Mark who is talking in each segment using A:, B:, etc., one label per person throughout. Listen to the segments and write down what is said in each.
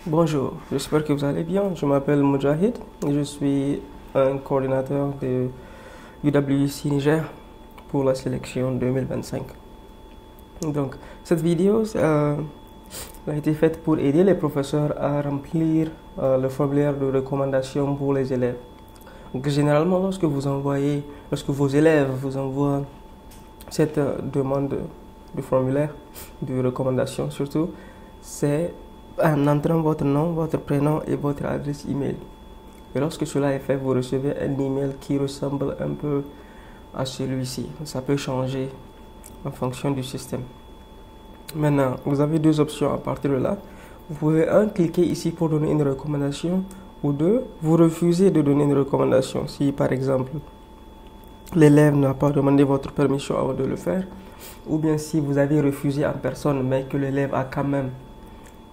A: Bonjour, j'espère que vous allez bien. Je m'appelle Mujahid et je suis un coordinateur de UWC Niger pour la sélection 2025. Donc, cette vidéo a été faite pour aider les professeurs à remplir le formulaire de recommandation pour les élèves. Donc, généralement, lorsque vos élèves vous envoient cette demande de formulaire de recommandation, surtout, c'est en entrant votre nom, votre prénom et votre adresse email. Et lorsque cela est fait, vous recevez un email qui ressemble un peu à celui-ci. Ça peut changer en fonction du système. Maintenant, vous avez deux options à partir de là. Vous pouvez cliquer ici pour donner une recommandation, ou deux, vous refusez de donner une recommandation. Si par exemple, l'élève n'a pas demandé votre permission avant de le faire, ou bien si vous avez refusé en personne mais que l'élève a quand même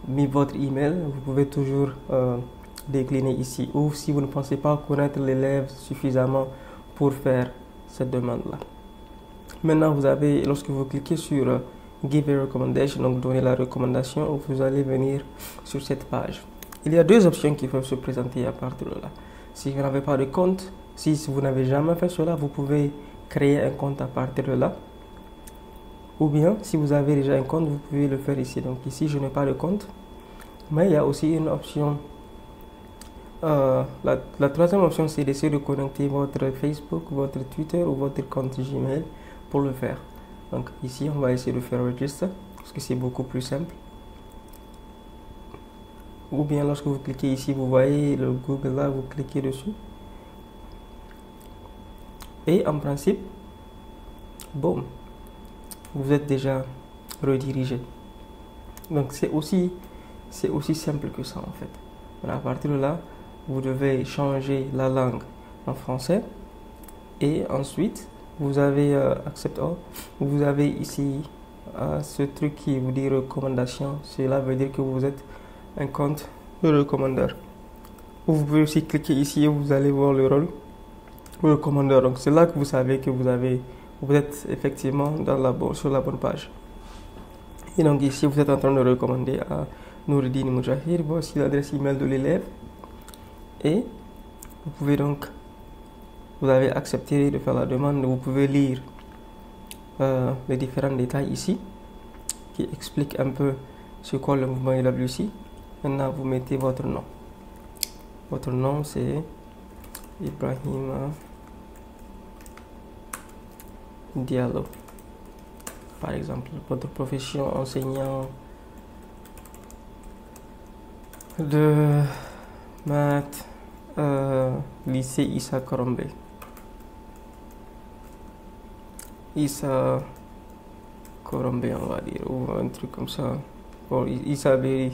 A: mis votre email, vous pouvez toujours décliner ici. Ou si vous ne pensez pas connaître l'élève suffisamment pour faire cette demande-là. Maintenant, lorsque vous cliquez sur Give a recommendation, donc donner la recommandation, vous allez venir sur cette page. Il y a deux options qui peuvent se présenter à partir de là. Si vous n'avez pas de compte, si vous n'avez jamais fait cela, vous pouvez créer un compte à partir de là. Ou bien, si vous avez déjà un compte, vous pouvez le faire ici. Donc ici, je n'ai pas de compte. Mais il y a aussi une option. La troisième option, c'est d'essayer de connecter votre Facebook, votre Twitter ou votre compte Gmail pour le faire. Donc ici, on va essayer de faire Register parce que c'est beaucoup plus simple. Ou bien, lorsque vous cliquez ici, vous voyez le Google là, vous cliquez dessus. Et en principe, boum, vous êtes déjà redirigé. Donc c'est aussi simple que ça en fait. Alors, à partir de là, vous devez changer la langue en français et ensuite vous avez Accept All. Vous avez ici ce truc qui vous dit recommandation. Cela veut dire que vous êtes un compte de recommandeur. Vous pouvez aussi cliquer ici et vous allez voir le rôle de recommandeur. Donc c'est là que vous savez que vous êtes effectivement sur la bonne page. Et donc ici, vous êtes en train de recommander à Noureddin Mujahid. Voici l'adresse email de l'élève. Et vous avez accepté de faire la demande. Vous pouvez lire les différents détails ici qui expliquent un peu ce qu'est le mouvement UWC. Maintenant, vous mettez votre nom. Votre nom, c'est Ibrahim Diallo. Par exemple, votre profession enseignant de maths, lycée Issa Korombe. Issa Korombe, on va dire, ou un truc comme ça. Bon, Issa Berry.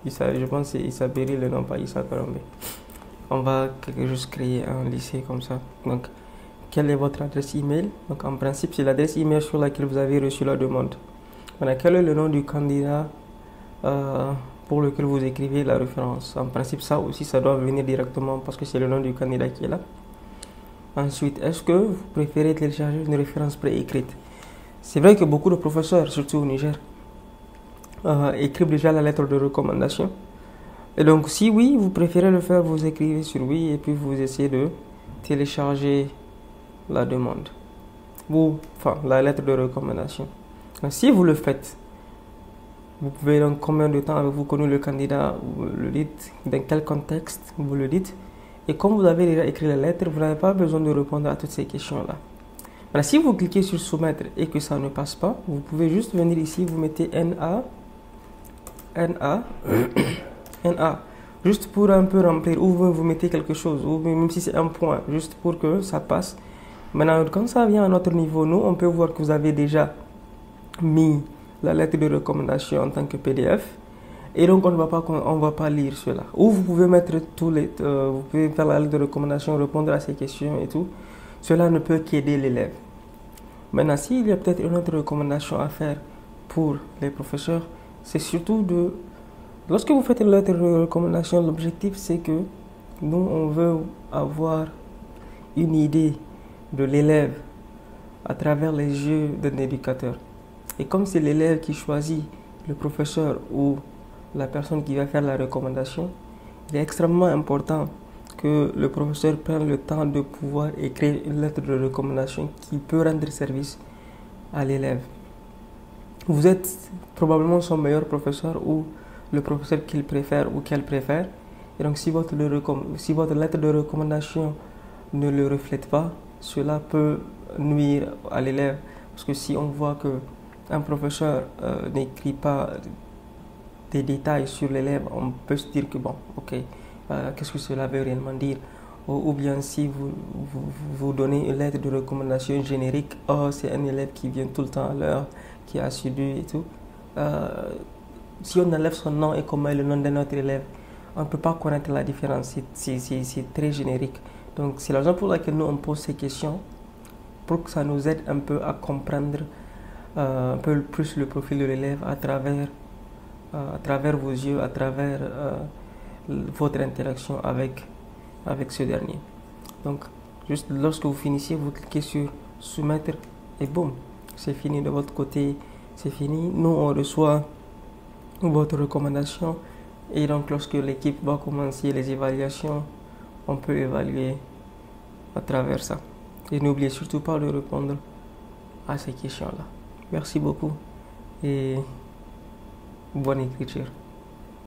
A: Je pense que c'est Issa Berry le nom, pas Issa Korombe. On va juste créer un lycée comme ça. Donc, quelle est votre adresse email? Donc, en principe, c'est l'adresse email sur laquelle vous avez reçu la demande. Maintenant, quel est le nom du candidat pour lequel vous écrivez la référence? En principe, ça aussi, ça doit venir directement parce que c'est le nom du candidat qui est là. Ensuite, est-ce que vous préférez télécharger une référence préécrite? C'est vrai que beaucoup de professeurs, surtout au Niger, écrivent déjà la lettre de recommandation. Et donc, si oui, vous préférez le faire, vous écrivez sur oui et puis vous essayez de télécharger la demande ou la lettre de recommandation. Donc, si vous le faites, vous pouvez donc combien de temps avez-vous connu le candidat, vous le dites, dans quel contexte vous le dites, et comme vous avez déjà écrit la lettre, vous n'avez pas besoin de répondre à toutes ces questions-là. Maintenant, si vous cliquez sur soumettre et que ça ne passe pas, vous pouvez juste venir ici, vous mettez NA, juste pour un peu remplir, ou vous mettez quelque chose, ou même si c'est un point, juste pour que ça passe. Maintenant, quand ça vient à notre niveau, nous, on peut voir que vous avez déjà mis la lettre de recommandation en tant que PDF. Et donc, on ne va pas lire cela. Ou vous pouvez mettre vous pouvez faire la lettre de recommandation, répondre à ces questions et tout. Cela ne peut qu'aider l'élève. Maintenant, s'il y a peut-être une autre recommandation à faire pour les professeurs, c'est surtout lorsque vous faites une lettre de recommandation, l'objectif c'est que nous, on veut avoir une idée de l'élève à travers les yeux d'un éducateur. Et comme c'est l'élève qui choisit le professeur ou la personne qui va faire la recommandation, il est extrêmement important que le professeur prenne le temps de pouvoir écrire une lettre de recommandation qui peut rendre service à l'élève. Vous êtes probablement son meilleur professeur ou le professeur qu'il préfère ou qu'elle préfère. Et donc si votre lettre de recommandation ne le reflète pas, cela peut nuire à l'élève. Parce que si on voit qu'un professeur n'écrit pas des détails sur l'élève, on peut se dire que bon, ok, qu'est-ce que cela veut réellement dire? Ou bien si vous donnez une lettre de recommandation générique, oh c'est un élève qui vient tout le temps à l'heure, qui est assidu et tout. Si on enlève son nom et qu'on met le nom d'un autre élève, on ne peut pas connaître la différence, c'est très générique. Donc c'est la raison pour laquelle nous on pose ces questions, pour que ça nous aide un peu à comprendre un peu plus le profil de l'élève à travers vos yeux, à travers votre interaction avec ce dernier. Donc, juste lorsque vous finissez, vous cliquez sur soumettre et boum, c'est fini de votre côté, c'est fini. Nous, on reçoit votre recommandation et donc lorsque l'équipe va commencer les évaluations, on peut évaluer à travers ça. Et n'oubliez surtout pas de répondre à ces questions-là. Merci beaucoup et bonne écriture.